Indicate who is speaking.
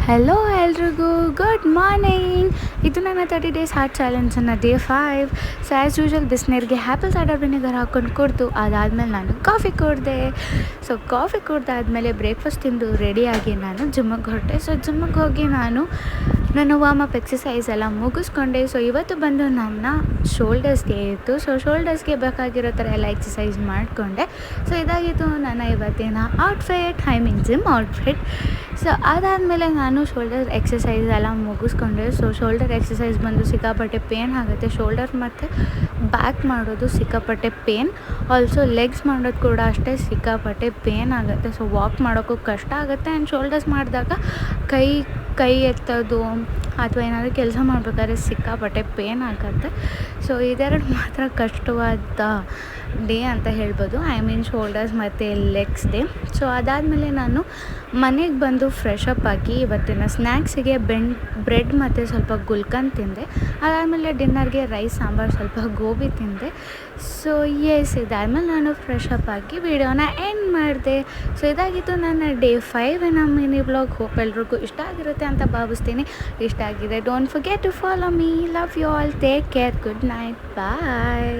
Speaker 1: Hello ಎಲ್ರಿಗೂ good morning. ಇದು ನನ್ನ 30 ಡೇಸ್ ಹಾರ್ಟ್ ಚಾಲೆಂಜನ್ನು ಡೇ 5. ಸೊ ಆ್ಯಸ್ ಯೂಶ್ವಲ್ ಬಿಸಿನೀರಿಗೆ ಆ್ಯಪಲ್ ಸೈಡರ್ ವಿನೆಗರ್ ಹಾಕ್ಕೊಂಡು ಕುಡಿದು ಅದಾದಮೇಲೆ ನಾನು ಕಾಫಿ ಕುಡಿದೆ. ಸೊ ಕಾಫಿ ಕುಡ್ದಾದ್ಮೇಲೆ ಬ್ರೇಕ್ಫಾಸ್ಟ್ ತಿಂದು ರೆಡಿಯಾಗಿ ನಾನು ಜಿಮ್ಮಿಗೆ ಹೊರಟೆ. ಸೊ ಜಿಮ್ಮಿಗೆ ಹೋಗಿ ನಾನು ನನ್ನ ವಾರ್ಮಪ್ ಎಕ್ಸಸೈಸ್ ಎಲ್ಲ ಮುಗಿಸ್ಕೊಂಡೆ. ಸೊ ಇವತ್ತು ಬಂದು ನನ್ನ ಶೋಲ್ಡರ್ಸ್ಗೆ ಇತ್ತು. ಸೊ ಶೋಲ್ಡರ್ಸ್ಗೆ ಬೇಕಾಗಿರೋ ಥರ ಎಲ್ಲ ಎಕ್ಸಸೈಸ್ ಮಾಡಿಕೊಂಡೆ. ಸೊ ಇದಾಗಿತ್ತು ನನ್ನ ಇವತ್ತಿನ ಔಟ್ಫಿಟ್, ಜಿಮ್ ಔಟ್ಫಿಟ್. ಸೊ ಅದಾದಮೇಲೆ ನಾನು ಶೋಲ್ಡರ್ ಎಕ್ಸಸೈಸ್ ಎಲ್ಲ ಮುಗಿಸ್ಕೊಂಡೆ. ಸೊ ಶೋಲ್ಡರ್ ಎಕ್ಸಸೈಸ್ ಬಂದು ಸಿಕ್ಕಾಪಟ್ಟೆ ಪೇನ್ ಆಗುತ್ತೆ. ಶೋಲ್ಡರ್ ಮತ್ತು ಬ್ಯಾಕ್ ಮಾಡೋದು ಸಿಕ್ಕಾಪಟ್ಟೆ ಪೇನ್. ಆಲ್ಸೋ ಲೆಗ್ಸ್ ಮಾಡೋದು ಕೂಡ ಅಷ್ಟೇ ಸಿಕ್ಕಾಪಟ್ಟೆ ಪೇನ್ ಆಗುತ್ತೆ. ಸೊ ವಾಕ್ ಮಾಡೋಕ್ಕೂ ಕಷ್ಟ ಆಗುತ್ತೆ. ಆ್ಯಂಡ್ ಶೋಲ್ಡರ್ಸ್ ಮಾಡಿದಾಗ ಕೈ ಎತ್ತೋದು ಅಥವಾ ಏನಾದರೂ ಕೆಲಸ ಮಾಡಬೇಕಾದ್ರೆ ಸಿಕ್ಕಾಪಟ್ಟೆ ಪೇನ್ ಆಗುತ್ತೆ. ಸೊ ಇದೆರಡು ಮಾತ್ರ ಕಷ್ಟವಾದ ಡೇ ಅಂತ ಹೇಳ್ಬೋದು. ಶೋಲ್ಡರ್ಸ್ ಮತ್ತು ಲೆಗ್ಸ್ ಡೇ. ಸೊ ಅದಾದಮೇಲೆ ನಾನು ಮನೆಗೆ ಬಂದು ಫ್ರೆಶ್ ಅಪ್ ಆಗಿ ಇವತ್ತಿನ ಸ್ನ್ಯಾಕ್ಸಿಗೆ ಬ್ರೆಡ್ ಮತ್ತು ಸ್ವಲ್ಪ ಗುಲ್ಕನ್ ತಿಂದೆ. ಅದಾದಮೇಲೆ ಡಿನ್ನರ್ಗೆ ರೈಸ್, ಸಾಂಬಾರು, ಸ್ವಲ್ಪ ಗೋಬಿ ತಿಂದೆ. ಸೊ ಇದಾದಮೇಲೆ ನಾನು ಫ್ರೆಶ್ ಅಪ್ ಆಗಿ ವಿಡಿಯೋನ ಎಂಡ್ ಮಾಡಿದೆ. ಸೊ ಇದಾಗಿತ್ತು ನನ್ನ ಡೇ 5 ಮಿನಿ ಬ್ಲಾಗ್. ಹೋಪ್ ಎಲ್ರಿಗೂ ಇಷ್ಟ ಆಗಿರುತ್ತೆ ಅಂತ ಭಾವಿಸ್ತೀನಿ. ಇಷ್ಟ ಆಗಿದೆ, don't forget to follow me. Love you all. Take care. Good night. Bye.